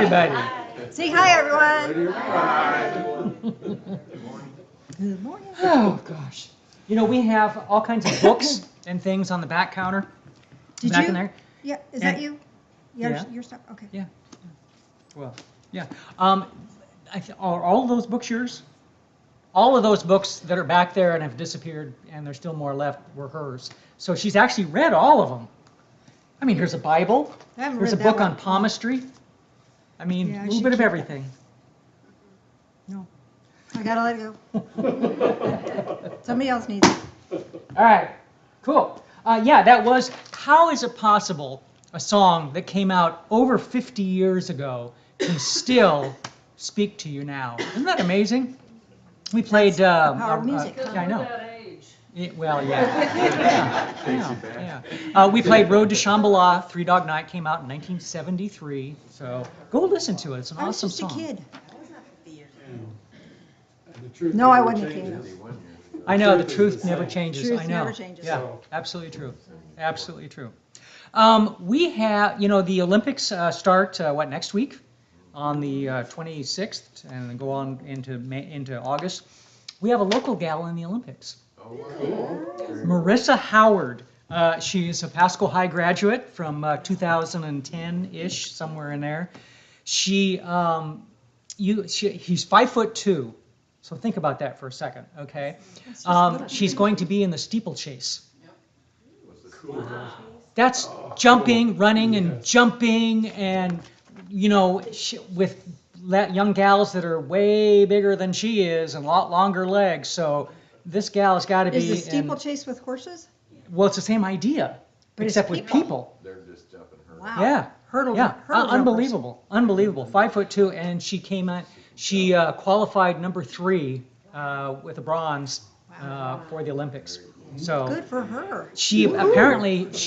everybody. Say hi, everyone. Hi. Good morning. Oh, gosh. You know, we have all kinds of books and things on the back counter. Did back you? in there. Yeah, is And- that you? Yeah. Your stuff? Okay. Yeah. Well, yeah. Are all of those books yours? All of those books that are back there and have disappeared, and there's still more left, were hers. So she's actually read all of them. I mean, here's a Bible. I haven't Here's a read that book on one. palmistry. I mean, Yeah, I a little should bit of keep that. everything. No. I gotta let it go. Somebody else needs it. All right, cool. Yeah, that was How Is It Possible, a song that came out over 50 years ago, can still speak to you now. Isn't that amazing? We played... That's the power of music. Yeah, I know. That age. Well, yeah. We played Road to Shambhala, Three Dog Night, came out in 1973. So go listen to it. It's an I was awesome just song. a kid. The truth No, I never wasn't a kid. changes. I know, the is truth the never same. changes. Truth I know. never changes. Yeah, So- absolutely true. Absolutely true. We have, the Olympics start, next week? On the 26th, and then go on into August. We have a local gal in the Olympics. Marissa Howard. She's a Pasco High graduate from 2010-ish, somewhere in there. He's 5'2", so think about that for a second, okay? She's going to be in the steeplechase. That's jumping, running, and jumping, and with young gals that are way bigger than she is and a lot longer legs. So this gal has got to be. Is the steeplechase with horses? Well, it's the same idea, But it's except with people. They're just jumping her. Wow. Yeah. Hurdle. Yeah, hurdle jumpers. unbelievable. 5'2", and she came out. She qualified number 3 with a bronze for the Olympics. So Good for her. she apparently as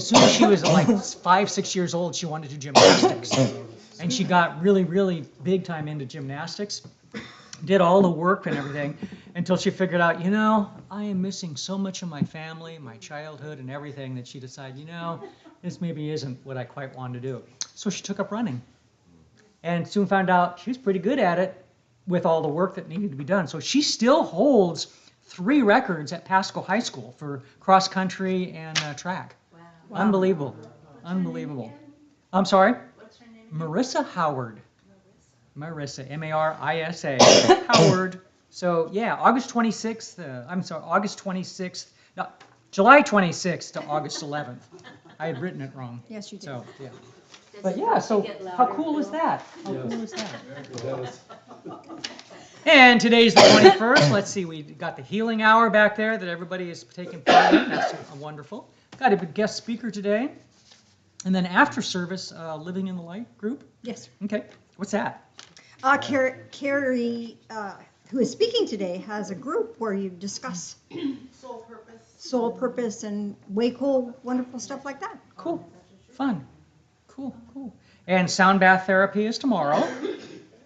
soon as she was like 5-6 years old, she wanted to do gymnastics, and she got really big time into gymnastics. Did all the work and everything until she figured out, I am missing so much of my family, my childhood, and everything that she decided, this maybe isn't what I quite wanted to do. So she took up running, and soon found out she was pretty good at it with all the work that needed to be done. So she still holds 3 records at Pasco High School for cross country and track. Wow. Unbelievable. I'm sorry? What's her name? Marissa Howard. Marissa, M-A-R-I-S-A, Howard. So yeah, August 26th, no, July 26th to August 11th. I had written it wrong. Yes, you did. So, yeah. Does But it yeah, so get louder, how cool is Phil? that? How Yes. cool is that? Yes. And today's the 21st. Let's see, we got the healing hour back there that everybody is taking part in. That's wonderful. Got a guest speaker today. And then after service, Living in the Light group. Yes. Okay, what's that? Keri, who is speaking today, has a group where you discuss soul purpose, and way cool, wonderful stuff like that. Cool, fun, cool. And sound bath therapy is tomorrow.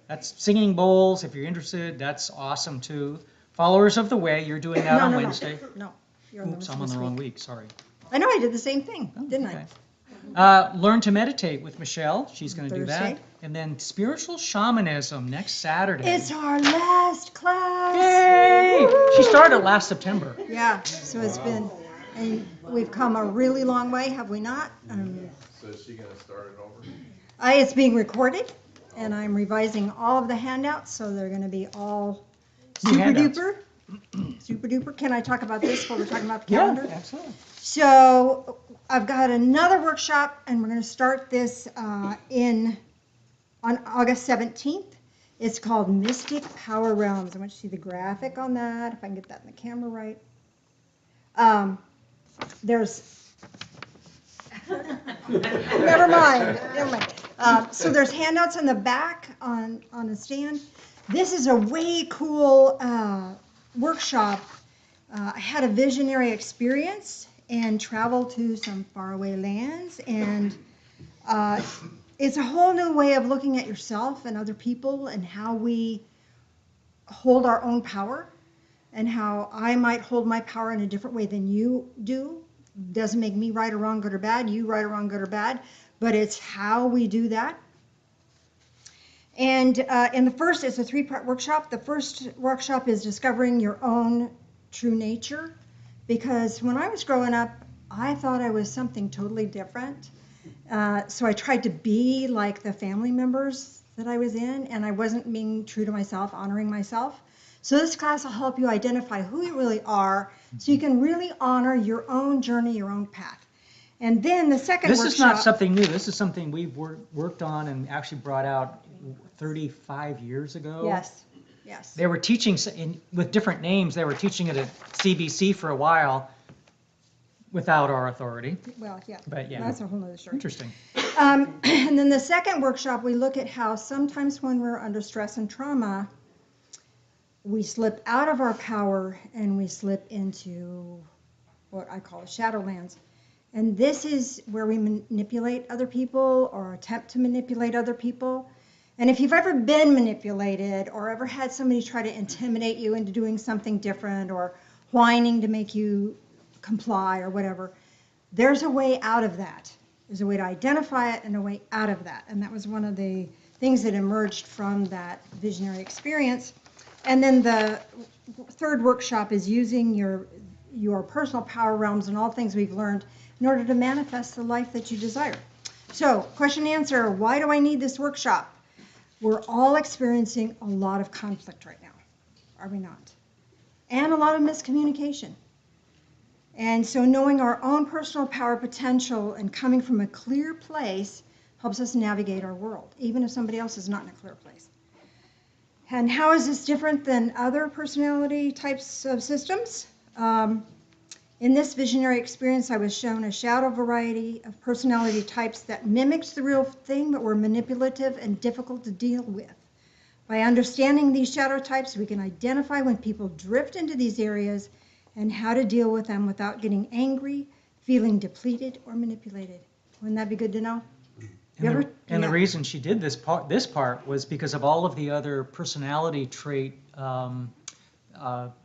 That's singing bowls. If you're interested, that's awesome too. Followers of the Way, you're doing that on Wednesday. No, you're on the Oops, I'm on the wrong week, sorry. I know I did the same thing, Oh, didn't okay. I? Learn to meditate with Michelle. She's going to do that. Thursday. And then spiritual shamanism next Saturday. It's our last class. Yay! She started last September. Yeah, so it's been, and we've come a really long way, have we not? So is she gonna start it over? It's being recorded, and I'm revising all of the handouts, so they're going to be all New super handouts. duper. Can I talk about this while we're talking about the Yeah, calendar? absolutely. So I've got another workshop, and we're going to start this on August 17th. It's called Mystic Power Realms. I want you to see the graphic on that, if I can get that in the camera right. Never mind. So there's handouts in the back on a stand. This is a way cool workshop. I had a visionary experience and traveled to some faraway lands, and it's a whole new way of looking at yourself and other people, and how we hold our own power, and how I might hold my power in a different way than you do. Doesn't make me right or wrong, good or bad, you right or wrong, good or bad, but it's how we do that. And the first is a 3-part workshop. The first workshop is discovering your own true nature. Because when I was growing up, I thought I was something totally different. So I tried to be like the family members that I was in, and I wasn't being true to myself, honoring myself. So this class will help you identify who you really are, so you can really honor your own journey, your own path. And then the second This workshop. is not something new. This is something we've worked on and actually brought out 35 years ago. Yes, yes. They were teaching with different names. They were teaching it at CBC for a while without our authority. Well, yeah. But yeah. That's a whole other story. Interesting. And then the second workshop, we look at how sometimes when we're under stress and trauma, we slip out of our power and we slip into what I call shadowlands. And this is where we manipulate other people or attempt to manipulate other people. And if you've ever been manipulated or ever had somebody try to intimidate you into doing something different or whining to make you comply or whatever, there's a way out of that. There's a way to identify it and a way out of that. And that was one of the things that emerged from that visionary experience. And then the third workshop is using your personal power realms and all things we've learned in order to manifest the life that you desire. So, question and answer, why do I need this workshop? We're all experiencing a lot of conflict right now, are we not? And a lot of miscommunication. And so knowing our own personal power potential and coming from a clear place helps us navigate our world, even if somebody else is not in a clear place. And how is this different than other personality types of systems? In this visionary experience, I was shown a shadow variety of personality types that mimicked the real thing, but were manipulative and difficult to deal with. By understanding these shadow types, we can identify when people drift into these areas and how to deal with them without getting angry, feeling depleted, or manipulated. Wouldn't that be good to know? And the reason she did this part was because of all of the other personality trait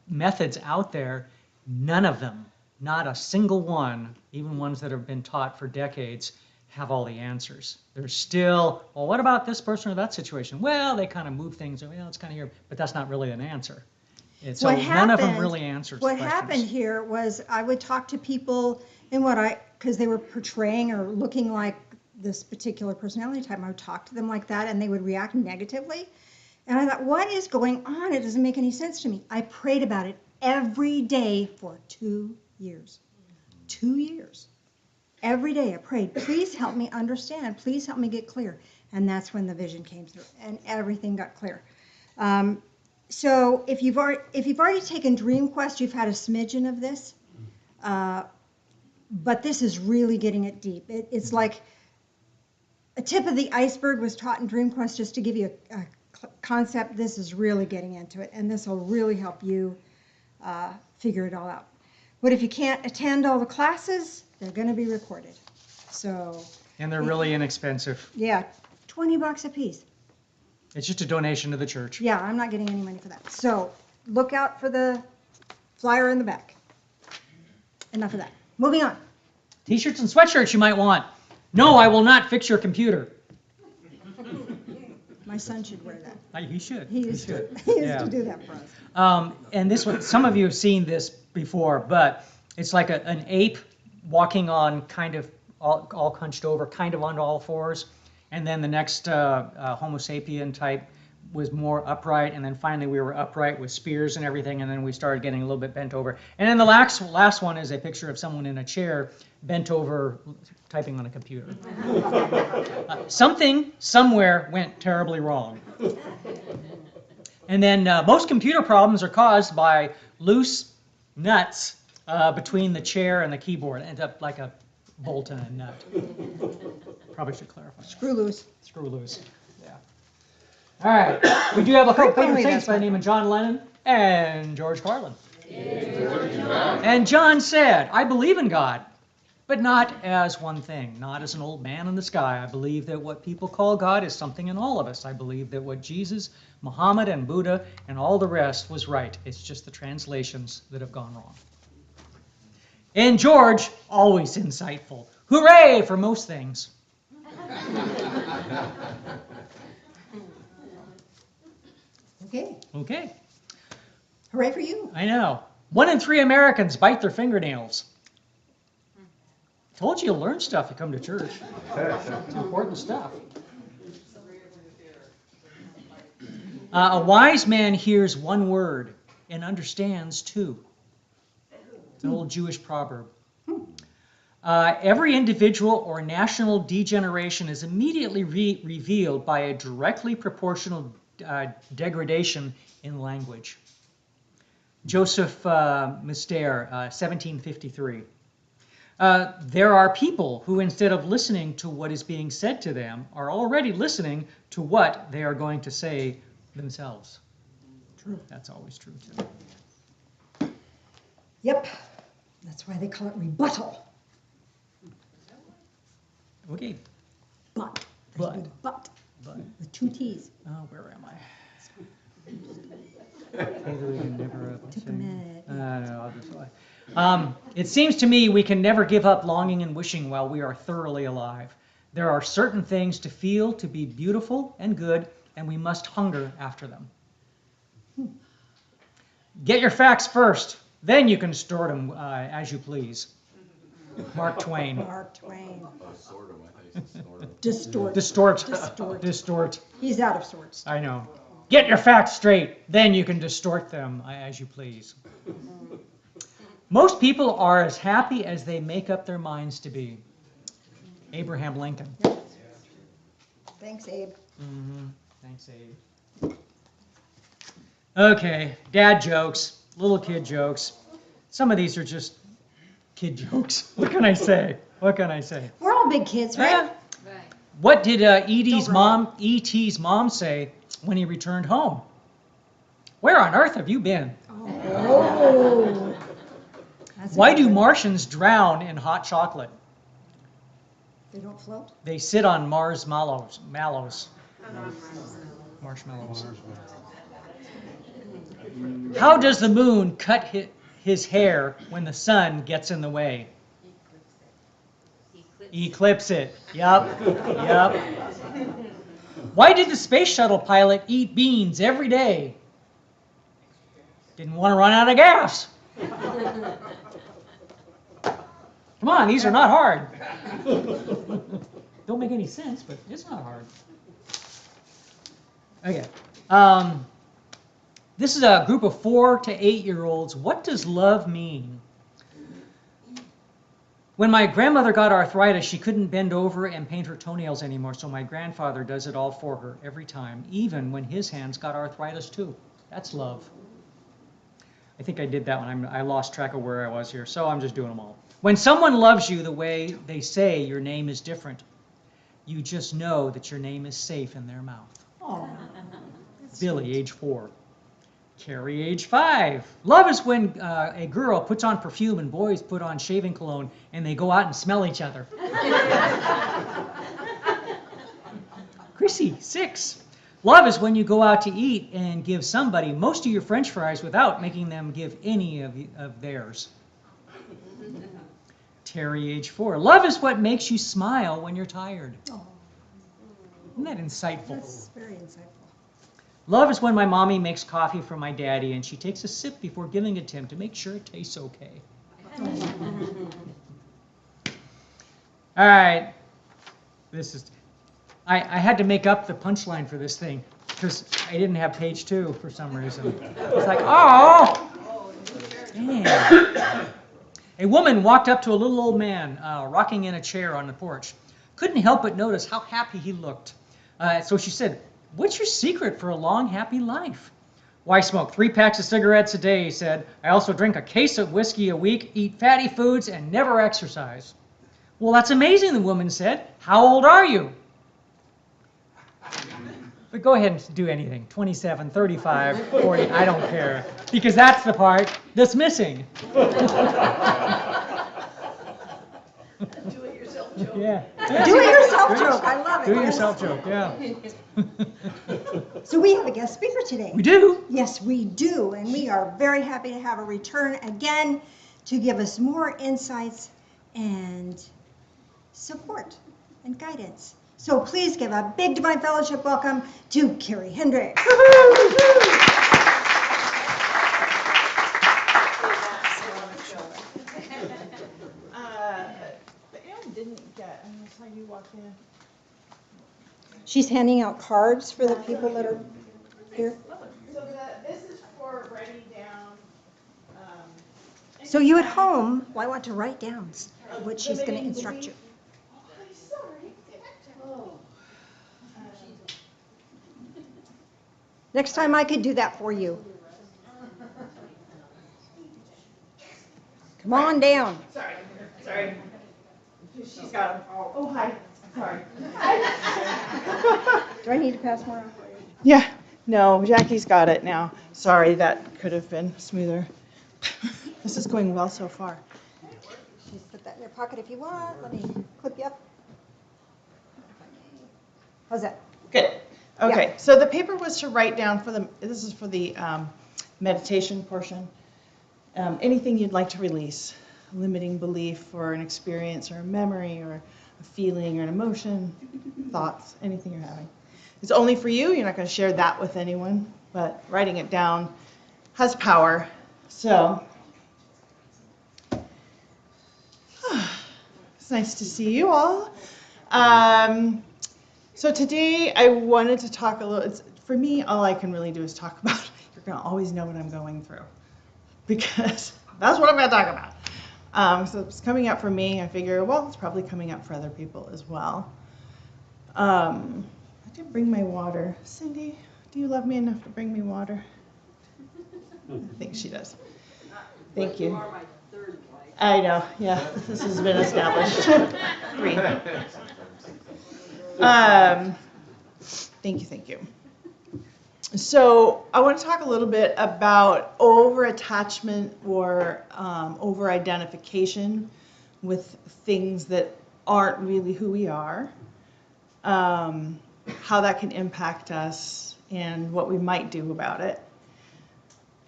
methods out there. None of them, not a single one, even ones that have been taught for decades, have all the answers. There's still, well, what about this person or that situation? Well, they kind of move things, well, it's kind of here, but that's not really an answer. So none of them really answers What questions. happened here was I would talk to people in because they were portraying or looking like this particular personality type. I would talk to them like that and they would react negatively. And I thought, what is going on? It doesn't make any sense to me. I prayed about it every day for 2 years. 2 years. Every day I prayed, please help me understand. Please help me get clear. And that's when the vision came through and everything got clear. So if you've already taken Dream Quest, you've had a smidgen of this. But this is really getting it deep. It's like a tip of the iceberg was taught in Dream Quest just to give you a concept. This is really getting into it, and this will really help you figure it all out. But if you can't attend all the classes, they're going to be recorded. So. And they're really inexpensive. Yeah, $20 a piece. It's just a donation to the church. Yeah, I'm not getting any money for that. So look out for the flyer in the back. Enough of that. Moving on. T-shirts and sweatshirts you might want. No, I will not fix your computer. My son should wear that. He should. He used to do that for us. And this one, some of you have seen this before, but it's like an ape walking on kind of all hunched over, kind of on all fours. And then the next Homo sapien type was more upright, and then finally we were upright with spears and everything, and then we started getting a little bit bent over. And then the last one is a picture of someone in a chair bent over typing on a computer. Something somewhere went terribly wrong. And then most computer problems are caused by loose nuts between the chair and the keyboard. It ends up like a bolt and a nut. Probably should clarify. Screw loose. Screw loose. Yeah. All right. We do have a couple favorite saints by the name of John Lennon and George Carlin. And John said, I believe in God, but not as one thing, not as an old man in the sky. I believe that what people call God is something in all of us. I believe that what Jesus, Muhammad, and Buddha, and all the rest was right. It's just the translations that have gone wrong. And George, always insightful. Hooray for most things. Okay, Okay, hooray for you. I know. 1 in 3 Americans bite their fingernails. Told you you'll learn stuff you come to church. It's important stuff. A wise man hears one word and understands 2. It's an old Jewish proverb. Every individual or national degeneration is immediately revealed by a directly proportional degradation in language. Joseph Mister, 1753. There are people who, instead of listening to what is being said to them, are already listening to what they are going to say themselves. True. That's always true, too. Yep, that's why they call it rebuttal. Okay, But, there's But. a big but, but, with 2 T's. where am I? Maybe we can never Took a minute. No, I'll just lie. It seems to me we can never give up longing and wishing while we are thoroughly alive. There are certain things to feel to be beautiful and good, and we must hunger after them. Get your facts first, then you can store them as you please. Mark Twain. Mark Twain. Oh, sort of, I thought you said sort of. Distort. Distort. Distort. He's out of sorts. I know. Get your facts straight, then you can distort them as you please. Most people are as happy as they make up their minds to be. Abraham Lincoln. Thanks, Abe. Thanks, Abe. Okay, dad jokes, little kid jokes. Some of these are just kid jokes. What can I say? What can I say? We're all big kids, right? Yeah. What did E.T.'s Don't grow mom say when he returned home? Where on earth have you been? Oh. That's a Why good do one. Martians drown in hot chocolate? They don't float? They sit on marshmallows. Marshmallows. How does the moon cut his hair when the sun gets in the way? Eclipse it. Yup. Why did the space shuttle pilot eat beans every day? Didn't want to run out of gas. Come on, these are not hard. Don't make any sense, but it's not hard. Okay. This is a group of 4 to 8-year-olds. What does love mean? When my grandmother got arthritis, she couldn't bend over and paint her toenails anymore, so my grandfather does it all for her every time, even when his hands got arthritis too. That's love. I think I did that one. I lost track of where I was here, so I'm just doing them all. When someone loves you the way they say your name is different, you just know that your name is safe in their mouth. Oh. Billy, age 4. Keri, age 5. Love is when a girl puts on perfume and boys put on shaving cologne and they go out and smell each other. Chrissy, 6. Love is when you go out to eat and give somebody most of your French fries without making them give any of theirs. Terry, age 4. Love is what makes you smile when you're tired. Oh, Isn't that insightful? that's very insightful. Love is when my mommy makes coffee for my daddy and she takes a sip before giving it to him to make sure it tastes okay. All right. I had to make up the punchline for this thing because I didn't have page 2 for some reason. It's like, oh! Damn. A woman walked up to a little old man rocking in a chair on the porch. Couldn't help but notice how happy he looked. So she said, "What's your secret for a long, happy life?" "Why, I smoke 3 packs of cigarettes a day," he said. "I also drink a case of whiskey a week, eat fatty foods, and never exercise." "Well, that's amazing," the woman said. "How old are you?" But go ahead and do anything. 27, 35, 40, I don't care. Because that's the part that's missing. Do it yourself joke. Yeah. Do it yourself joke. I love it. Do it Yes. yourself joke, yeah. So we have a guest speaker today. We do. Yes, we do. And we are very happy to have a return again to give us more insights and support and guidance So please give a big Divine Fellowship welcome to Keri Hendrix. Anne didn't get, unless you walked in. She's handing out cards for the people that are here. So this is for writing down. So you at home might want to write down what she's going to instruct you. I'm sorry. Next time I could do that for you. Come on down. Sorry. She's got them. Oh, hi. Sorry. Do I need to pass more out? Yeah, no, Jackie's got it now. Sorry, that could have been smoother. This is going well so far. Just put that in your pocket if you want. Let me clip you up. How's that? Good. Okay, so the paper was to write down this is for the meditation portion. Anything you'd like to release, limiting belief or an experience or a memory or a feeling or an emotion, thoughts, anything you're having. It's only for you. You're not going to share that with anyone, but writing it down has power. So it's nice to see you all. So today I wanted to talk a little, for me, all I can really do is talk about, you're going to always know what I'm going through, because that's what I'm going to talk about. So it's coming up for me. I figure, well, it's probably coming up for other people as well. I didn't bring my water. Cindy, do you love me enough to bring me water? I think she does. Thank you. You are my third wife. I know, yeah, this has been established. 3. Thank you. So I want to talk a little bit about over-attachment or over-identification with things that aren't really who we are, how that can impact us, and what we might do about it.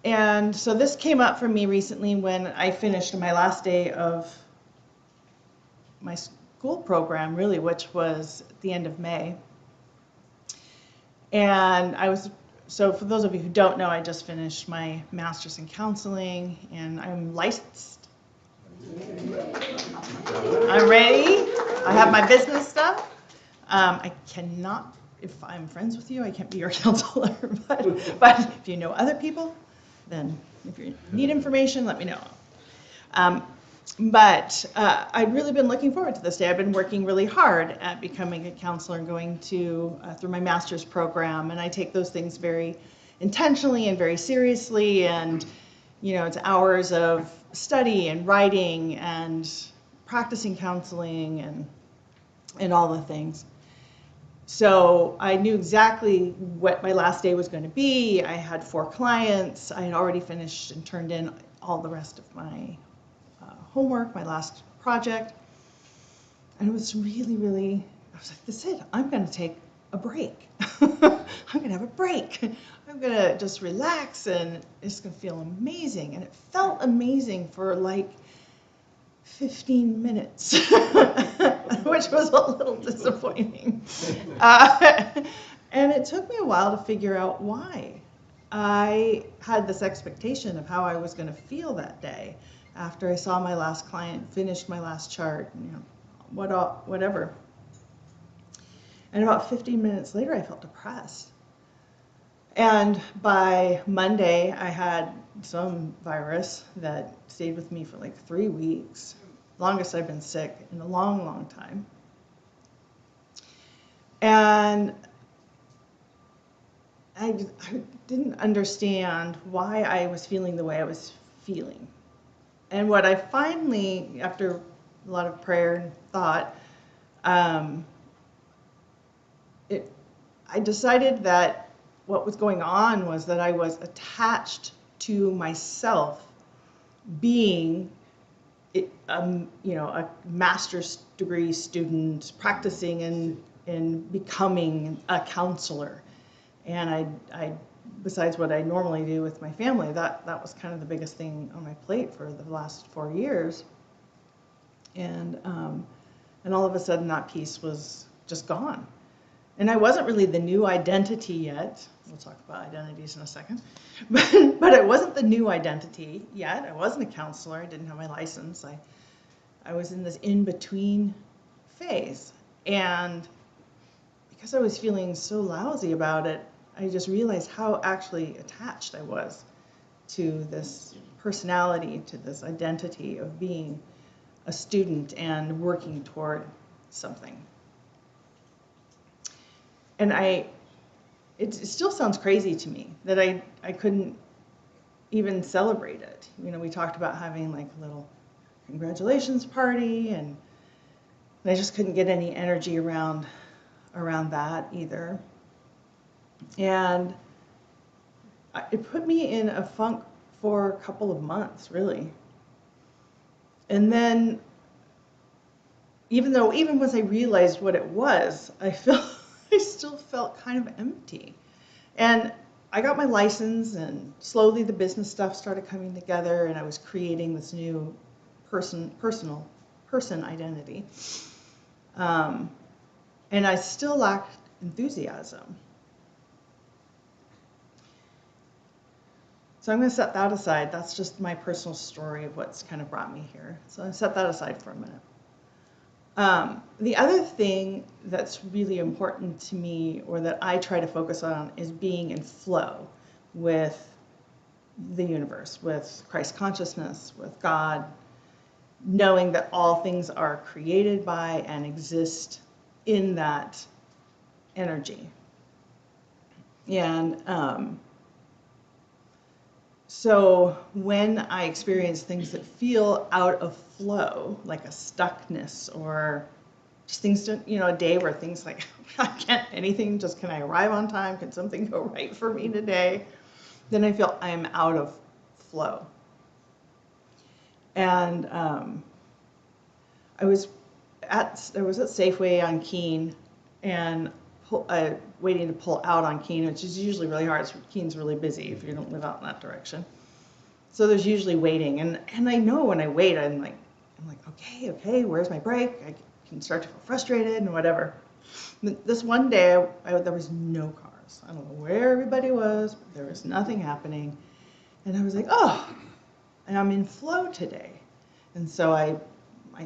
And so this came up for me recently when I finished my last day of my school program, really, which was at the end of May. And so for those of you who don't know, I just finished my master's in counseling, and I'm licensed. I'm ready. I have my business stuff. I cannot, if I'm friends with you, I can't be your counselor, but if you know other people, then if you need information, let me know. But I've really been looking forward to this day. I've been working really hard at becoming a counselor and going through my master's program, and I take those things very intentionally and very seriously, and it's hours of study and writing and practicing counseling and all the things. So I knew exactly what my last day was going to be. I had 4 clients. I had already finished and turned in all the rest of my homework, my last project. And it was really, really, I was like, this is it. I'm going to take a break. I'm going to have a break. I'm going to just relax, and it's going to feel amazing. And it felt amazing for like 15 minutes, which was a little disappointing. And it took me a while to figure out why. I had this expectation of how I was going to feel that day after I saw my last client, finished my last chart, whatever. And about 15 minutes later, I felt depressed. And by Monday, I had some virus that stayed with me for like 3 weeks. Longest I've been sick in a long, long time. And I didn't understand why I was feeling the way I was feeling. And what I finally, after a lot of prayer and thought, I decided that what was going on was that I was attached to myself being a master's degree student practicing and becoming a counselor. And I besides what I normally do with my family, that was kind of the biggest thing on my plate for the last 4 years. And all of a sudden that piece was just gone. And I wasn't really the new identity yet. We'll talk about identities in a second. But it wasn't the new identity yet. I wasn't a counselor. I didn't have my license. I was in this in-between phase. And because I was feeling so lousy about it, I just realized how actually attached I was to this personality, to this identity of being a student and working toward something. And it still sounds crazy to me that I couldn't even celebrate it. You know, we talked about having like a little congratulations party, and I just couldn't get any energy around that either. And it put me in a funk for a couple of months, really. And then, even once I realized what it was, I still felt kind of empty. And I got my license, and slowly the business stuff started coming together, and I was creating this new person identity. And I still lacked enthusiasm. So I'm going to set that aside. That's just my personal story of what's kind of brought me here. So I set that aside for a minute. The other thing that's really important to me, or that I try to focus on, is being in flow with the universe, with Christ consciousness, with God, knowing that all things are created by and exist in that energy. And so when I experience things that feel out of flow, like a stuckness, or just things don't, a day where things like, can I arrive on time? Can something go right for me today? Then I feel I am out of flow. And I was at Safeway on Keene, and waiting to pull out on Keene, which is usually really hard. Keene's really busy if you don't live out in that direction. So there's usually waiting, and I know when I wait, I'm like, okay, where's my break? I can start to feel frustrated and whatever. This one day, there was no cars. I don't know where everybody was, but there was nothing happening, and I was like, oh, and I'm in flow today. And so I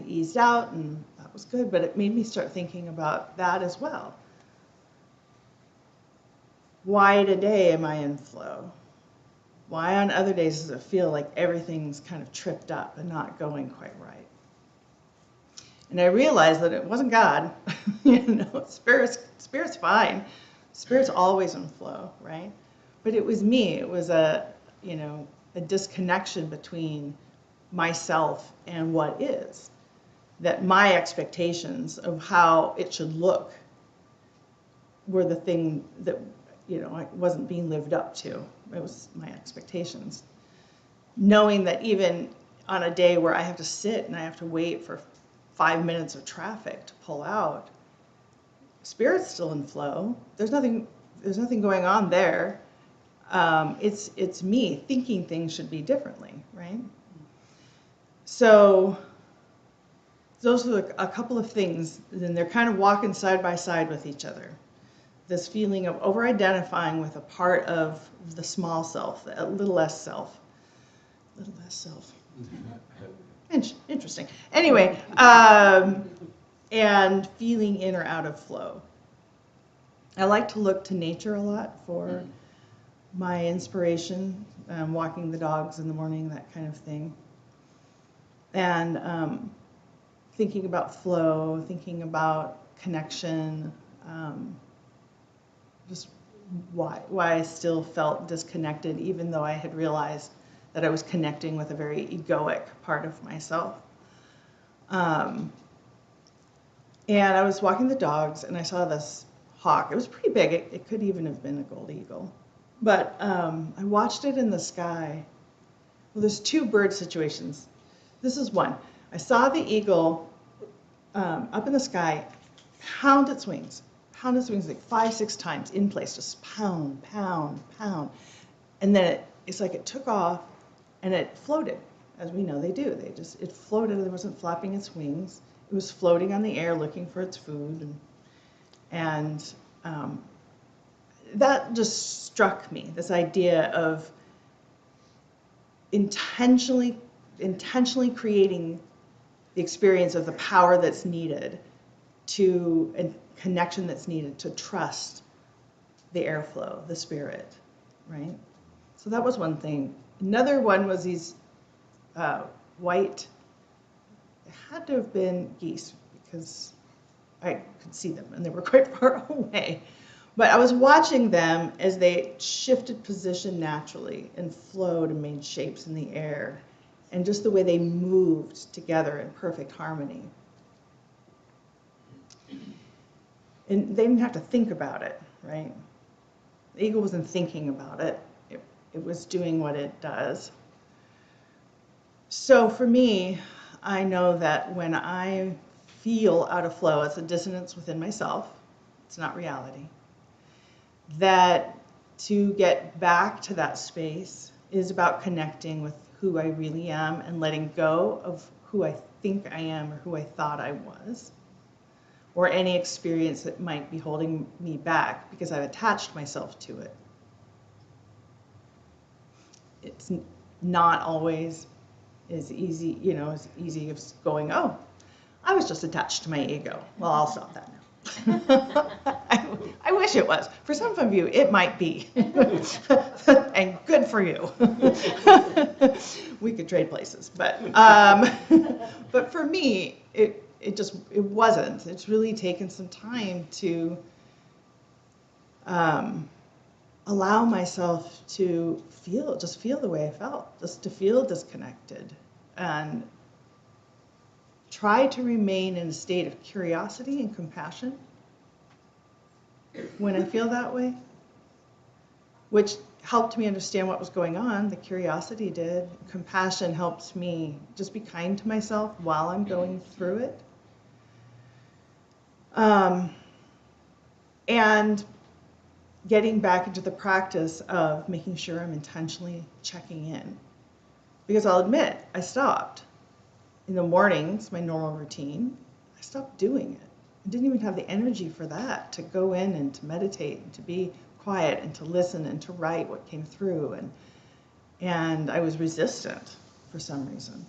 eased out, and that was good, but it made me start thinking about that as well. Why today am I in flow? Why on other days does it feel like everything's kind of tripped up and not going quite right? And I realized that it wasn't God. Spirit's fine. Spirit's always in flow, right? But it was me. It was a disconnection between myself and what is. That my expectations of how it should look were the thing that I wasn't being lived up to. It was my expectations. Knowing that even on a day where I have to sit and I have to wait for 5 minutes of traffic to pull out, Spirit's still in flow. There's nothing going on there. It's me thinking things should be differently, right? So those are a couple of things, and they're kind of walking side by side with each other. This feeling of over-identifying with a part of the small self, a little less self. Interesting. Anyway, and feeling in or out of flow. I like to look to nature a lot for my inspiration, walking the dogs in the morning, that kind of thing. And thinking about flow, thinking about connection, just why I still felt disconnected, even though I had realized that I was connecting with a very egoic part of myself. And I was walking the dogs, and I saw this hawk. It was pretty big. It could even have been a gold eagle. But I watched it in the sky. Well, there's two bird situations. This is one. I saw the eagle up in the sky pound its wings like 5-6 times in place, just pound, pound, pound. And then it's like it took off and it floated, as we know they do. It floated, it wasn't flapping its wings. It was floating on the air looking for its food. And that just struck me, this idea of intentionally creating the experience of the power that's needed to, and connection that's needed to trust the airflow, the spirit, right? So that was one thing. Another one was these white, it had to have been geese because I could see them and they were quite far away. But I was watching them as they shifted position naturally and flowed and made shapes in the air, and just the way they moved together in perfect harmony. And they didn't have to think about it, right? The eagle wasn't thinking about it. It was doing what it does. So for me, I know that when I feel out of flow, it's a dissonance within myself. It's not reality. That to get back to that space is about connecting with who I really am and letting go of who I think I am or who I thought I was, or any experience that might be holding me back because I've attached myself to it. It's not always as easy, as easy as going, oh, I was just attached to my ego. Well, I'll stop that now. I wish it was. For some of you, it might be. And good for you. We could trade places. But for me, it wasn't. It's really taken some time to allow myself to feel the way I felt, just to feel disconnected, and try to remain in a state of curiosity and compassion when I feel that way, which helped me understand what was going on. The curiosity did. Compassion helps me just be kind to myself while I'm going through it. And getting back into the practice of making sure I'm intentionally checking in. Because I'll admit, I stopped. In the mornings, my normal routine, I stopped doing it. I didn't even have the energy for that, to go in and to meditate and to be quiet and to listen and to write what came through. And I was resistant for some reason.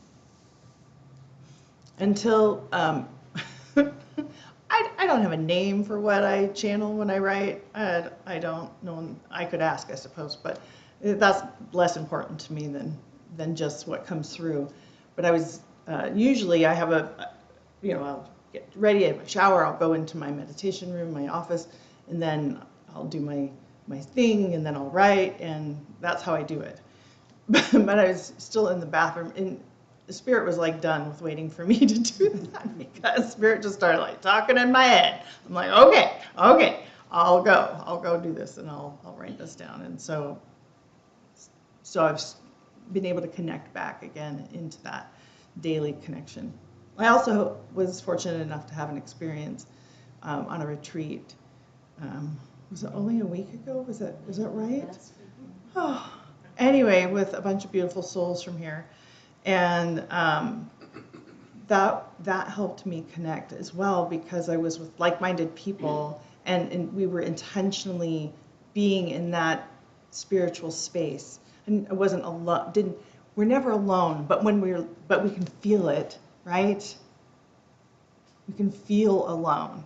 Until, I don't have a name for what I channel when I write. I don't know. I could ask, I suppose, but that's less important to me than just what comes through. But I was, usually I have I'll get ready, I have a shower, I'll go into my meditation room, my office, and then I'll do my thing, and then I'll write, and that's how I do it. But I was still in the bathroom, and the spirit was like done with waiting for me to do that, because spirit just started like talking in my head. I'm like, okay, I'll go do this, and I'll write this down. And so I've been able to connect back again into that daily connection. I also was fortunate enough to have an experience on a retreat. Was it only a week ago? Was that right? Oh, anyway, with a bunch of beautiful souls from here. And that helped me connect as well, because I was with like-minded people, and we were intentionally being in that spiritual space. And I wasn't alone. We're never alone, but we can feel it, right? We can feel alone.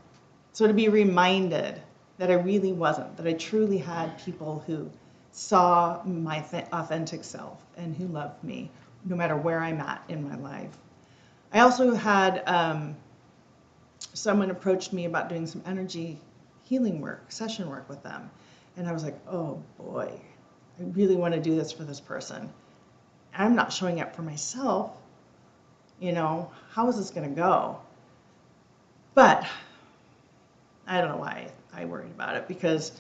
So to be reminded that I really wasn't, that I truly had people who saw my authentic self and who loved me, no matter where I'm at in my life. I also had someone approached me about doing some energy healing work, session work with them. And I was like, oh boy, I really want to do this for this person. I'm not showing up for myself. How is this going to go? But I don't know why I worried about it, because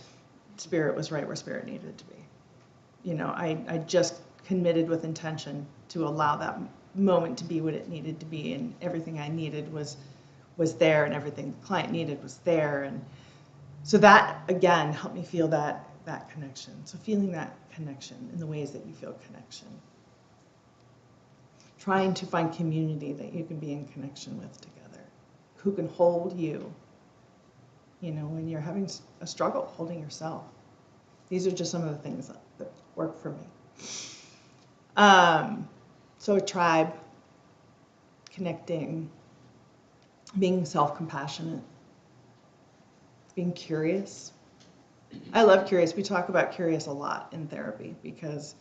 spirit was right where spirit needed to be. I just committed with intention to allow that moment to be what it needed to be, and everything I needed was there, and everything the client needed was there. And so that, again, helped me feel that connection. So feeling that connection in the ways that you feel connection. Trying to find community that you can be in connection with together, who can hold you when you're having a struggle holding yourself. These are just some of the things that work for me. So a tribe, connecting, being self-compassionate, being curious. I love curious. We talk about curious a lot in therapy because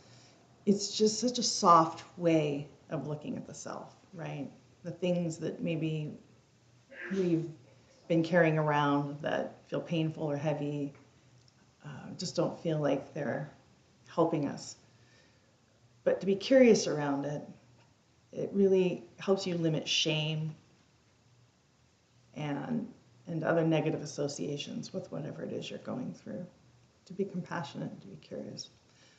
it's just such a soft way of looking at the self, right? The things that maybe we've been carrying around that feel painful or heavy just don't feel like they're helping us. But to be curious around it, it really helps you limit shame and other negative associations with whatever it is you're going through. To be compassionate and to be curious.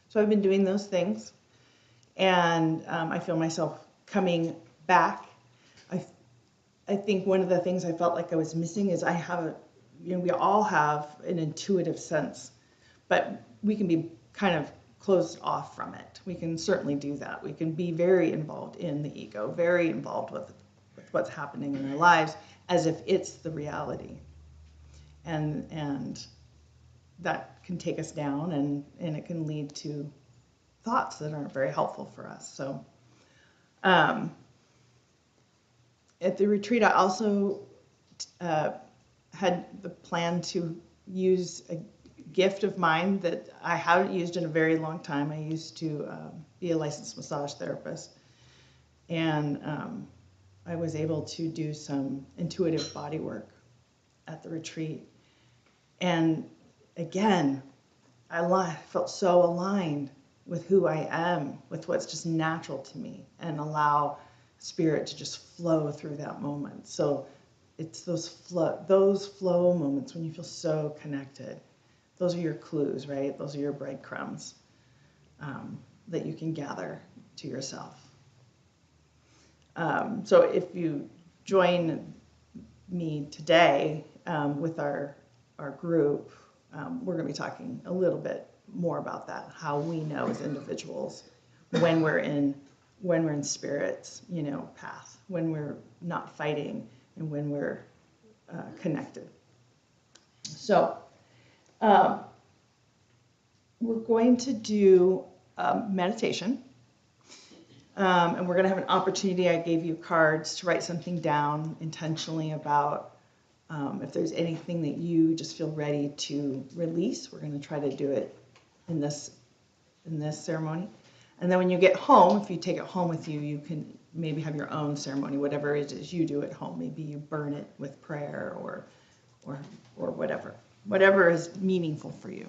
So I've been doing those things, and I feel myself coming back. I think one of the things I felt like I was missing is we all have an intuitive sense, but we can be kind of closed off from it. We can certainly do that. We can be very involved in the ego, very involved with what's happening in our lives as if it's the reality. And that can take us down, and it can lead to thoughts that aren't very helpful for us. So at the retreat, I also had the plan to use a gift of mine that I haven't used in a very long time. I used to be a licensed massage therapist, and I was able to do some intuitive body work at the retreat. And again, I felt so aligned with who I am, with what's just natural to me, and allow spirit to just flow through that moment. So it's those flow moments when you feel so connected. Those are your clues, right? Those are your breadcrumbs that you can gather to yourself. So if you join me today with our group, we're going to be talking a little bit more about that, how we know as individuals when we're in spirit's path, when we're not fighting, and when we're connected. So we're going to do meditation, and we're going to have an opportunity. I gave you cards to write something down intentionally about if there's anything that you just feel ready to release. We're going to try to do it in this ceremony. And then when you get home, if you take it home with you, you can maybe have your own ceremony, whatever it is you do at home. Maybe you burn it with prayer or whatever is meaningful for you.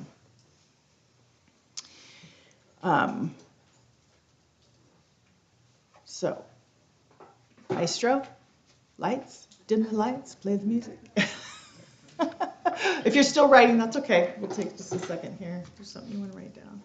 So, maestro, lights, dim the lights, play the music. If you're still writing, that's okay. We'll take just a second here. If there's something you want to write down.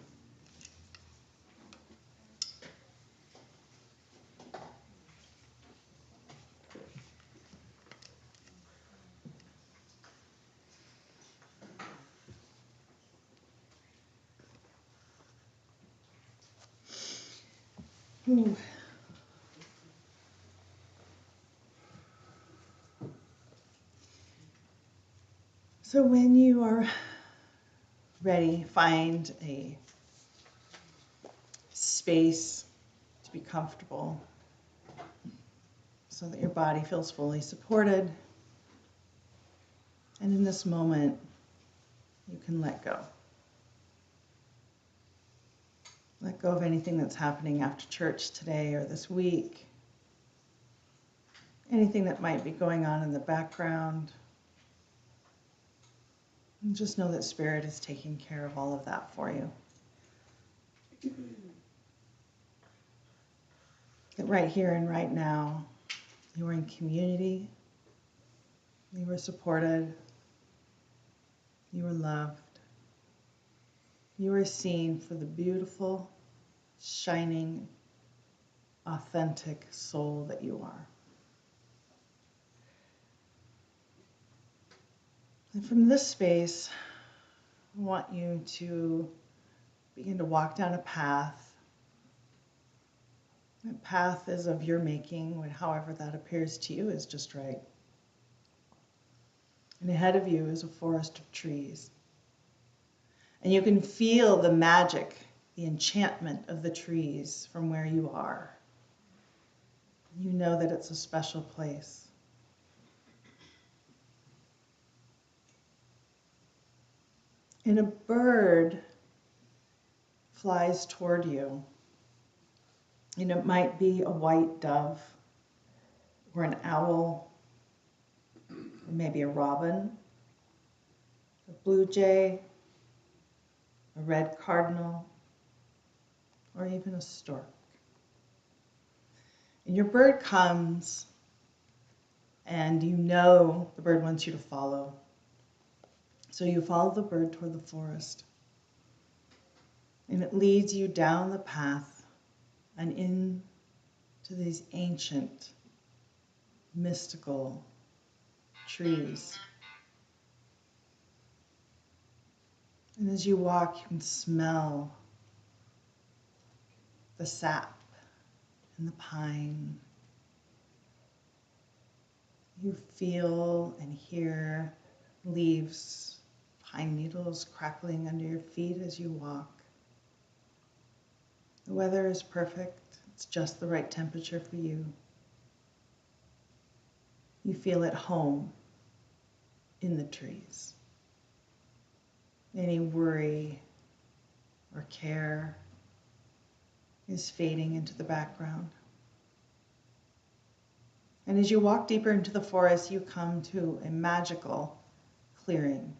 Ooh. So when you are ready, find a space to be comfortable so that your body feels fully supported. And in this moment, you can let go. Let go of anything that's happening after church today or this week. Anything that might be going on in the background. And just know that Spirit is taking care of all of that for you. That right here and right now, you are in community. You are supported. You are loved. You are seen for the beautiful, shining, authentic soul that you are. And from this space, I want you to begin to walk down a path. That path is of your making, however that appears to you is just right. And ahead of you is a forest of trees. And you can feel the magic, the enchantment of the trees from where you are. You know that it's a special place. And a bird flies toward you. And it might be a white dove, or an owl, or maybe a robin, a blue jay, a red cardinal, or even a stork. And your bird comes, and you know the bird wants you to follow. So you follow the bird toward the forest. And it leads you down the path and into these ancient, mystical trees. And as you walk, you can smell the sap and the pine. You feel and hear leaves, pine needles crackling under your feet as you walk. The weather is perfect. It's just the right temperature for you. You feel at home in the trees. Any worry or care is fading into the background. And as you walk deeper into the forest, you come to a magical clearing.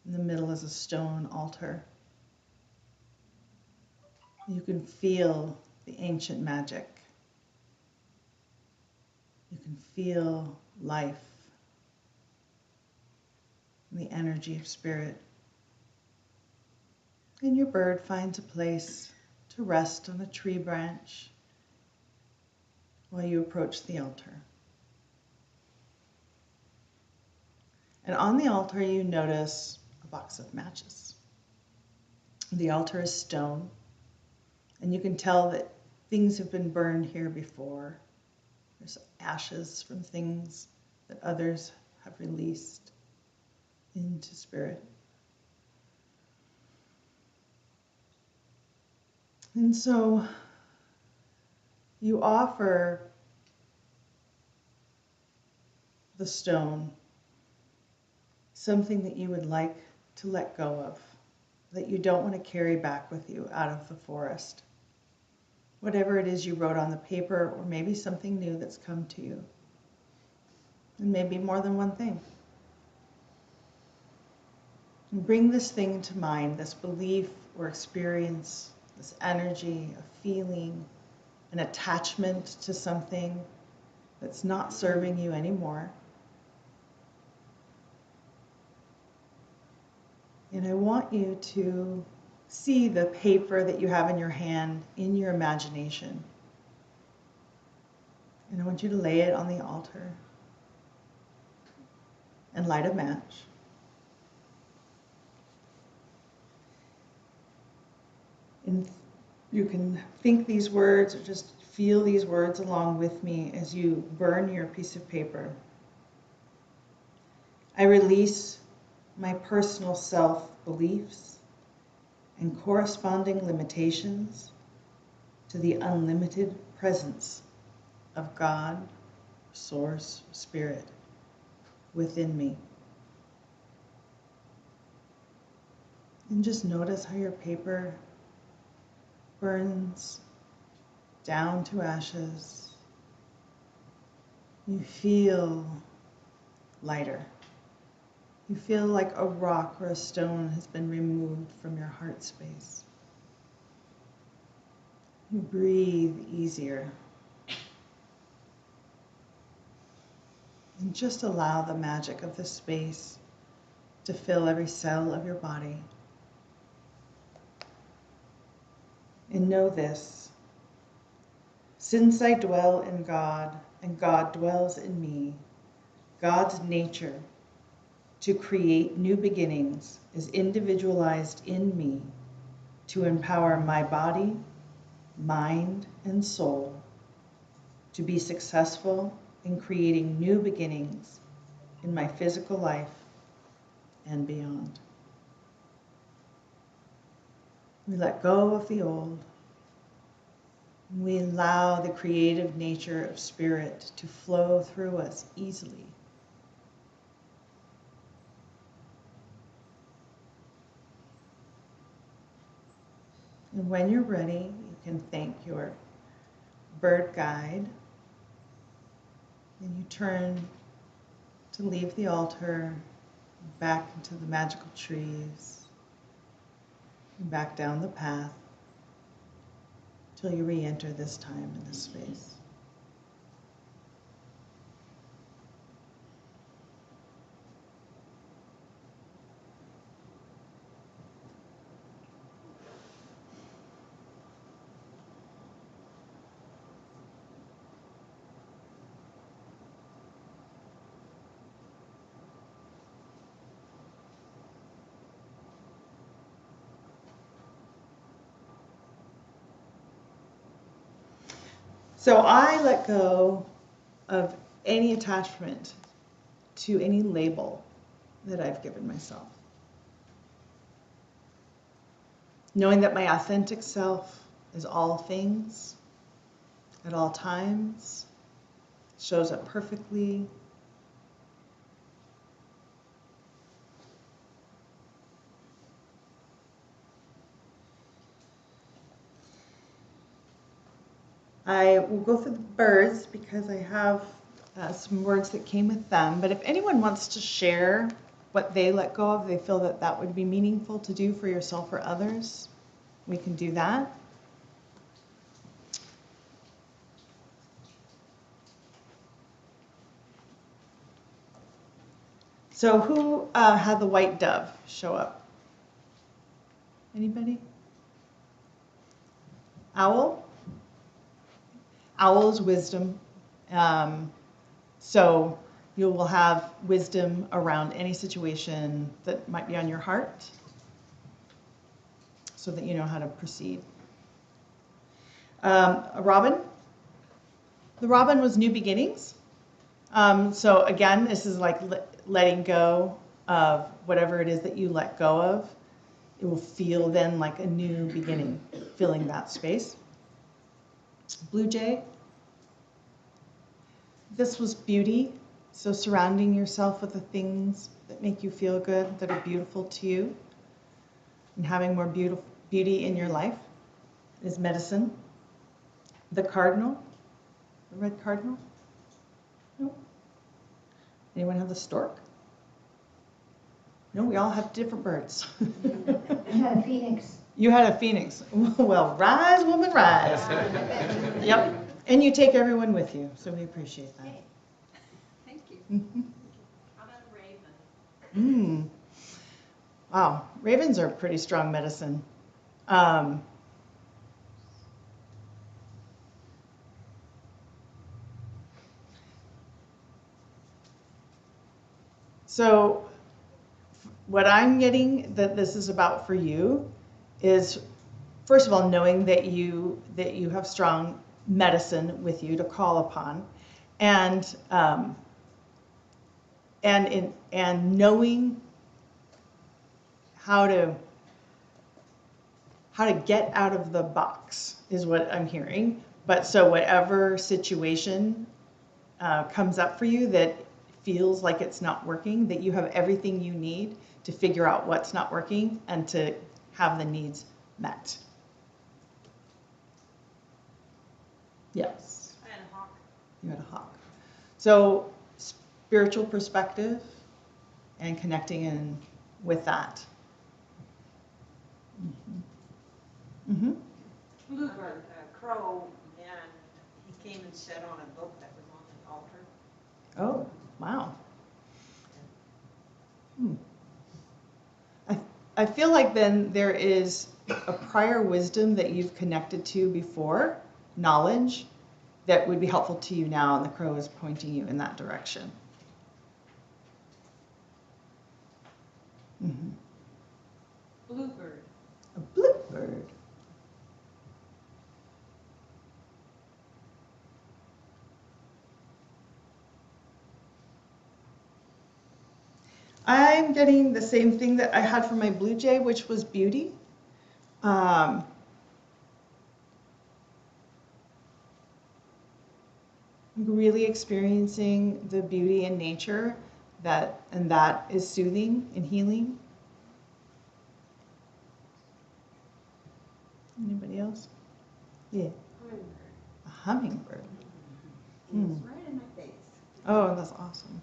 In the middle is a stone altar. You can feel the ancient magic. You can feel life and the energy of spirit. And your bird finds a place to rest on a tree branch while you approach the altar. And on the altar you notice a box of matches. The altar is stone, and you can tell that things have been burned here before. There's ashes from things that others have released into spirit. And so you offer the stone something that you would like to let go of, that you don't want to carry back with you out of the forest. Whatever it is you wrote on the paper, or maybe something new that's come to you. And maybe more than one thing. And bring this thing to mind, this belief or experience, this energy, a feeling, an attachment to something that's not serving you anymore. And I want you to see the paper that you have in your hand in your imagination. And I want you to lay it on the altar and light a match. And you can think these words or just feel these words along with me as you burn your piece of paper. I release my personal self-beliefs and corresponding limitations to the unlimited presence of God, Source, Spirit within me. And just notice how your paper burns down to ashes. You feel lighter. You feel like a rock or a stone has been removed from your heart space. You breathe easier. And just allow the magic of this space to fill every cell of your body. And know this: since I dwell in God and God dwells in me, God's nature to create new beginnings is individualized in me to empower my body, mind, and soul to be successful in creating new beginnings in my physical life and beyond. We let go of the old. We allow the creative nature of spirit to flow through us easily. And when you're ready, you can thank your bird guide. And you turn to leave the altar, back into the magical trees, and back down the path till you re-enter this time in this space. So I let go of any attachment to any label that I've given myself. Knowing that my authentic self is all things, at all times, shows up perfectly. I will go through the birds because I have some words that came with them. But if anyone wants to share what they let go of, they feel that that would be meaningful to do for yourself or others, we can do that. So who had the white dove show up? Anybody? Owl? Owl is wisdom. So you will have wisdom around any situation that might be on your heart so that you know how to proceed. A robin? The robin was new beginnings. So again, this is like letting go of whatever it is that you let go of. It will feel then like a new beginning, filling that space. Blue jay. This was beauty. So surrounding yourself with the things that make you feel good, that are beautiful to you, and having more beauty in your life is medicine. The cardinal, the red cardinal. No. Anyone have the stork? No, we all have different birds. I had a phoenix. You had a phoenix. Well, rise, woman, rise. Yep. And you take everyone with you, so we appreciate that. Thank you. Mm-hmm. How about a raven? Wow, ravens are pretty strong medicine. So what I'm getting that this is about for you is, first of all, knowing that you have strong medicine with you to call upon, and knowing how to get out of the box is what I'm hearing. But so whatever situation comes up for you that feels like it's not working, that you have everything you need to figure out what's not working and to have the needs met. Yes. I had a hawk. You had a hawk. So spiritual perspective and connecting in with that. Mm-hmm. Bluebird, a crow, and he came and sat on a book that was on the altar. Oh, wow. I feel like then there is a prior wisdom that you've connected to before, knowledge, that would be helpful to you now, and the crow is pointing you in that direction. Mm-hmm. Bluebird. A bluebird. I'm getting the same thing that I had for my blue jay, which was beauty. Really experiencing the beauty in nature, that is soothing and healing. Anybody else? Yeah. A hummingbird. It's right in my face. Oh, that's awesome.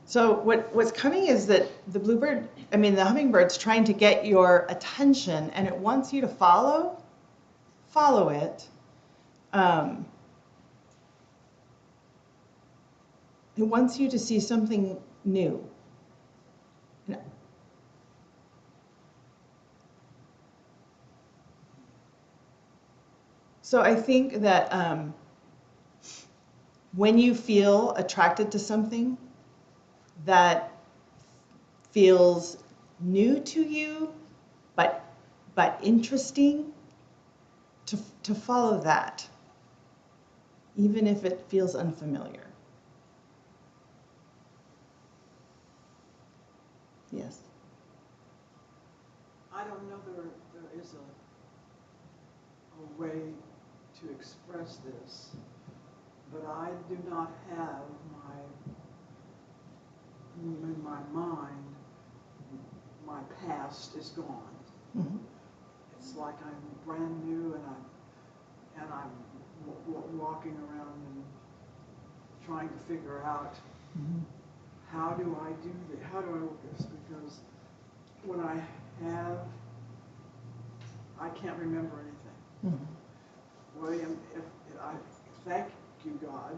So what's coming is that the hummingbird's trying to get your attention, and it wants you to follow it. It wants you to see something new. So I think that when you feel attracted to something that feels new to you, but interesting, to follow that, even if it feels unfamiliar. Yes. I don't know there is a way to express this, but I do not have in my mind, my past is gone. Mm-hmm. It's like I'm brand new, and I'm walking around and trying to figure out Mm-hmm. how do I do this? How do I work this? Because when I can't remember anything. Mm-hmm. William, if I thank you, God.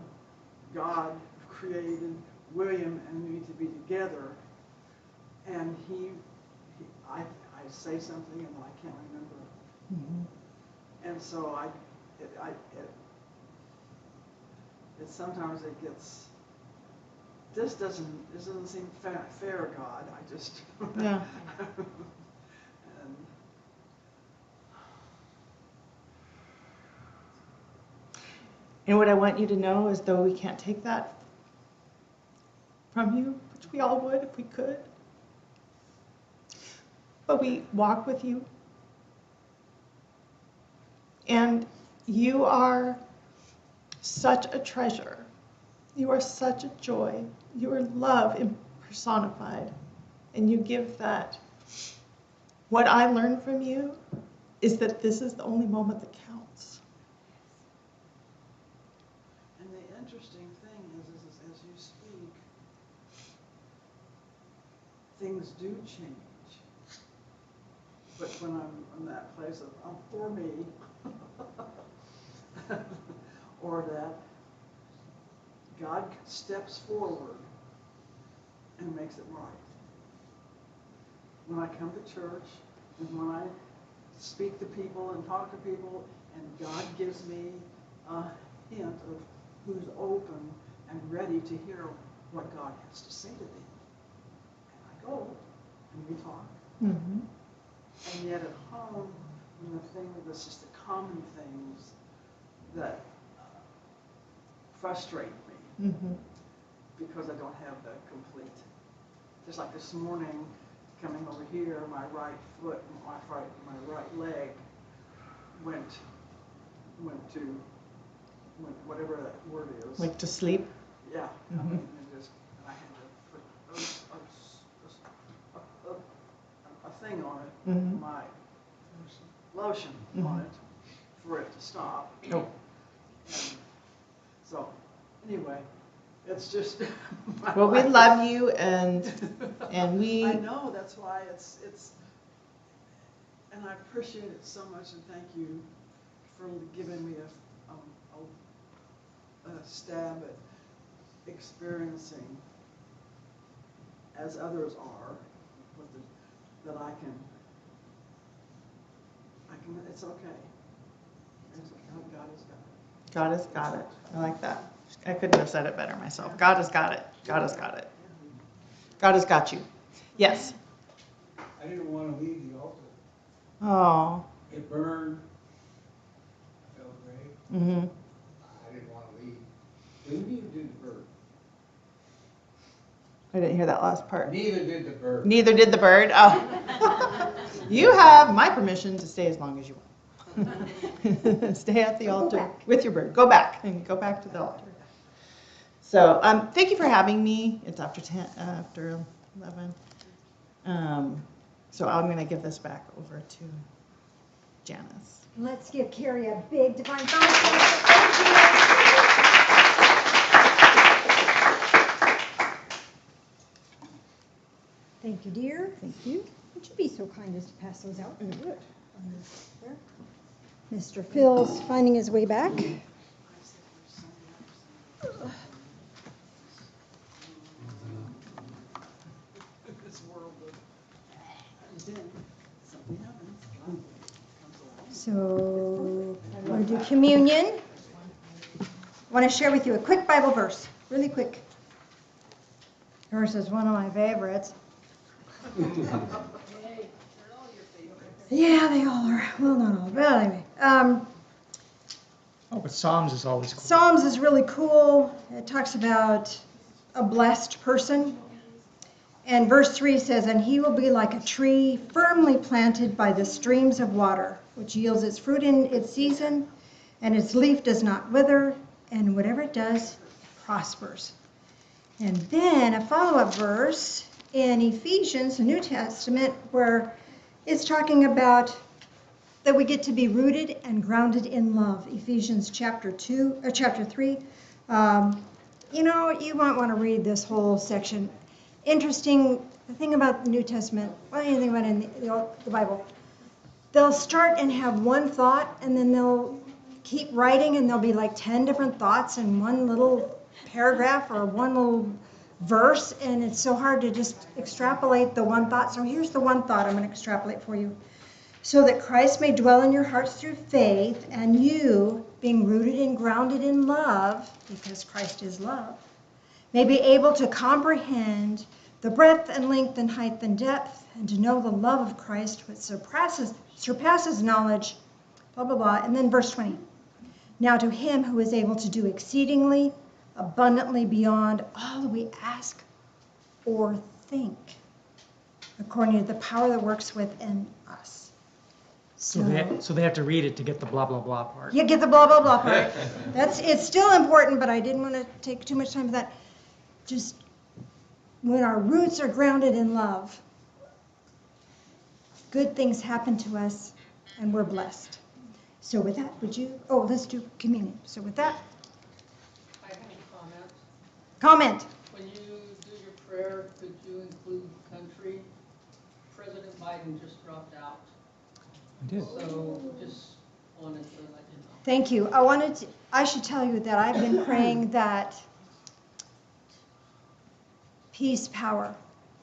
God created William and me to be together, and I say something and I can't remember, Mm-hmm. and so it sometimes it gets. This doesn't seem fair, God. I just Yeah. and And what I want you to know is, though we can't take that from you, which we all would if we could, but we walk with you. And you are such a treasure. You are such a joy. You are love personified. And you give that. What I learned from you is that this is the only moment that counts. And the interesting thing is as you speak, things do change. But when I'm in that place of, oh, for me, or that God steps forward and makes it right. When I come to church, and when I speak to people and talk to people, and God gives me a hint of who's open and ready to hear what God has to say to them. And I go, and we talk. Mm-hmm. And yet at home, when the thing that's just the common things that frustrate me, Mm-hmm. because I don't have the complete. Just like this morning, coming over here, my right foot, my right leg went whatever that word is. Like to sleep. Yeah. Mm-hmm. I mean, and I had to put a thing on it, Mm-hmm. my lotion Mm-hmm. on it, for it to stop. Oh. And so, anyway, it's just. Well, we love you, and we. I know, that's why it's, and I appreciate it so much, and thank you for giving me a stab at experiencing, as others are, that I can It's okay. God has got it. God has got it. I like that. I couldn't have said it better myself. God has got it. God has got it. God has got you. Yes. I didn't want to leave the altar. Oh. It burned. I felt great. Mm-hmm. I didn't want to leave. Neither did the bird. I didn't hear that last part. Neither did the bird. Neither did the bird. Oh. You have my permission to stay as long as you want. Stay at the altar with your bird. Go back and go back to the altar. So thank you for having me. It's after 11. So I'm going to give this back over to Janice. Let's give Keri a big divine thumbs. Thank you, dear. Thank you. Would you be so kind as to pass those out? There. Mr. Phil's finding his way back. This world of, and then something happens. So we're going to do communion. I want to share with you a quick Bible verse, really quick. Verse is one of my favorites. Yeah, they all are. Well, not all, but anyway. Oh, but Psalms is always cool. Psalms is really cool. It talks about a blessed person. And verse 3 says, "And he will be like a tree firmly planted by the streams of water, which yields its fruit in its season, and its leaf does not wither, and whatever it does, it prospers." And then a follow-up verse in Ephesians, the New Testament, where it's talking about that we get to be rooted and grounded in love. Ephesians chapter 3. You might want to read this whole section. Interesting, the thing about the New Testament, well, anything about in the Bible, they'll start and have one thought, and then they'll keep writing, and there'll be like 10 different thoughts in one little paragraph or one little verse, and it's so hard to just extrapolate the one thought. So here's the one thought I'm going to extrapolate for you. "So that Christ may dwell in your hearts through faith, and you, being rooted and grounded in love," because Christ is love, "may be able to comprehend the breadth and length and height and depth, and to know the love of Christ, which surpasses knowledge," blah, blah, blah. And then verse 20. "Now to him who is able to do exceedingly abundantly beyond all that we ask or think, according to the power that works within us." So they have to read it to get the blah, blah, blah part. You get the blah, blah, blah part. It's still important, but I didn't want to take too much time with that. Just when our roots are grounded in love, good things happen to us, and we're blessed. So with that, let's do communion. So with that, I have a comment. comment. When you do your prayer, could you include country? President Biden just dropped out, I did. so just wanted to let you know. Thank you. I should tell you that I've been praying that peace, power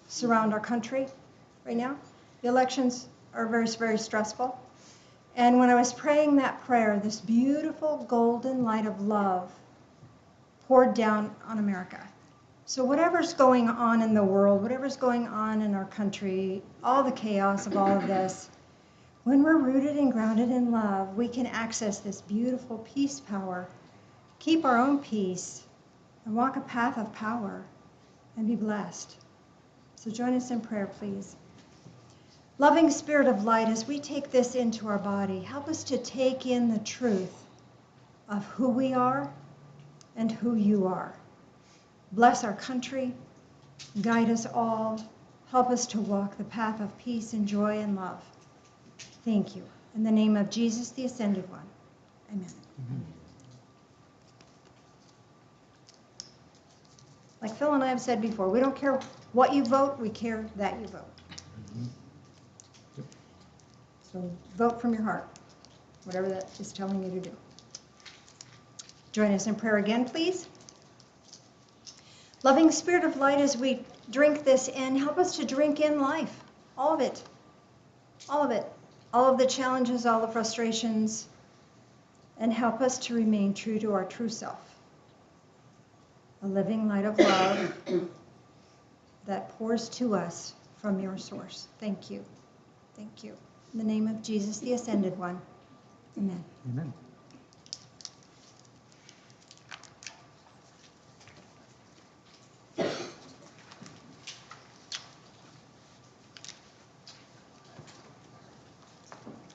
surround our country right now. The elections are very, very stressful. And when I was praying that prayer, this beautiful golden light of love poured down on America. So whatever's going on in the world, whatever's going on in our country, all the chaos of all of this, when we're rooted and grounded in love, we can access this beautiful peace power, keep our own peace, and walk a path of power and be blessed. So join us in prayer, please. Loving Spirit of light, as we take this into our body, help us to take in the truth of who we are and who you are. Bless our country, guide us all, help us to walk the path of peace and joy and love. Thank you. In the name of Jesus, the Ascended One. Amen. Mhm. Like Phil and I have said before, we don't care what you vote, we care that you vote. So vote from your heart, whatever that is telling you to do. Join us in prayer again, please. Loving Spirit of light, as we drink this in, help us to drink in life, all of it, all of it, all of the challenges, all the frustrations, and help us to remain true to our true self. A living light of love that pours to us from your source. Thank you. Thank you. In the name of Jesus, the Ascended One. Amen. Amen.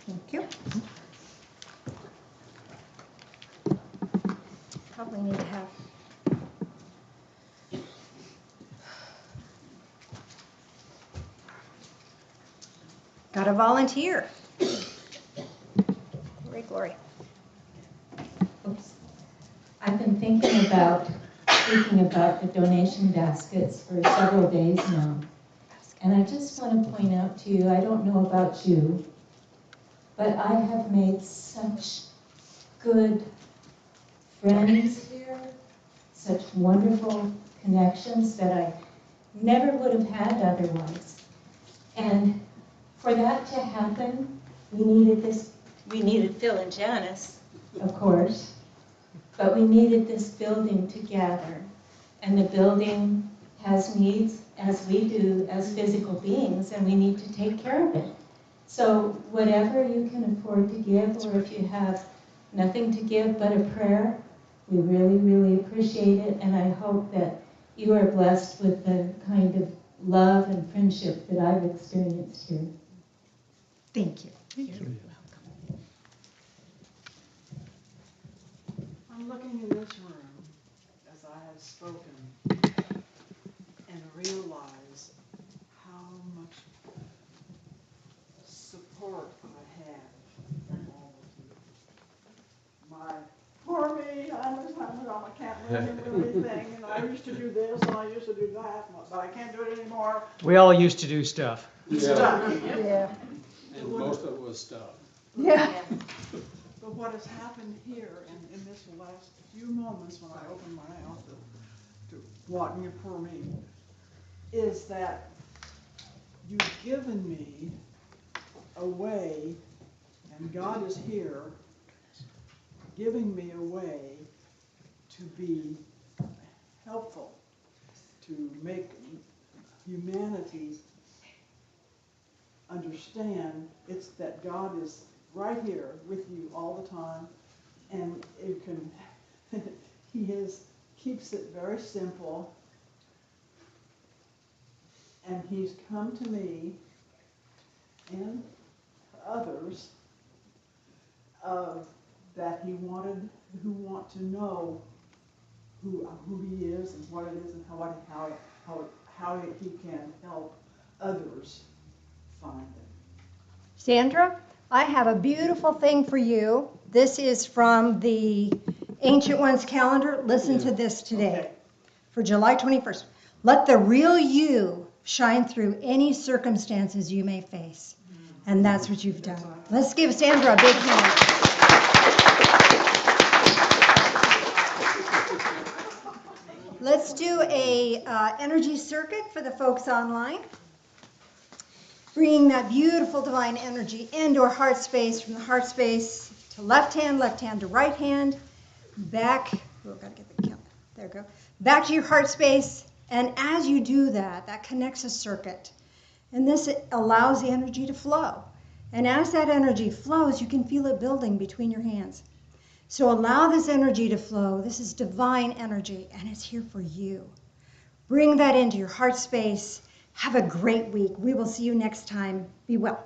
Thank you. Probably need to have. Got a volunteer. Glory, glory. Oops. I've been thinking about the donation baskets for several days now. And I just want to point out to you, I don't know about you, but I have made such good friends here, such wonderful connections that I never would have had otherwise. And for that to happen, we needed Phil and Janice, of course, but we needed this building to gather. And the building has needs, as we do as physical beings, and we need to take care of it. So whatever you can afford to give, or if you have nothing to give but a prayer, we really, really appreciate it, and I hope that you are blessed with the kind of love and friendship that I've experienced here. Thank you. I'm looking in this room as I have spoken and realize how much support I have from all of you. My poor me, I can't remember anything, and I used to do this and I used to do that, but I can't do it anymore. We all used to do stuff. Stuff. Yeah. And most of it was stuff. Yeah. But what has happened here in this last few moments when I opened my mouth to walking you poor me, is that you've given me a way, and God is here giving me a way to be helpful, to make humanity understand it's that God is right here with you all the time, and it can keeps it very simple, and he's come to me and others that who want to know who he is and what it is and how he can help others find him. Sandra, I have a beautiful thing for you. This is from the Ancient Ones calendar. Listen to this today. Okay. For July 21st. Let the real you shine through any circumstances you may face. And that's what you've done. Let's give Sandra a big hand. Let's do a energy circuit for the folks online. Bringing that beautiful divine energy into our heart space, from the heart space to left hand to right hand, back, oh, gotta get the count, there we go, back to your heart space, and as you do that, that connects a circuit, and this allows the energy to flow, and as that energy flows, you can feel it building between your hands. So allow this energy to flow. This is divine energy, and it's here for you. Bring that into your heart space. Have a great week. We will see you next time. Be well.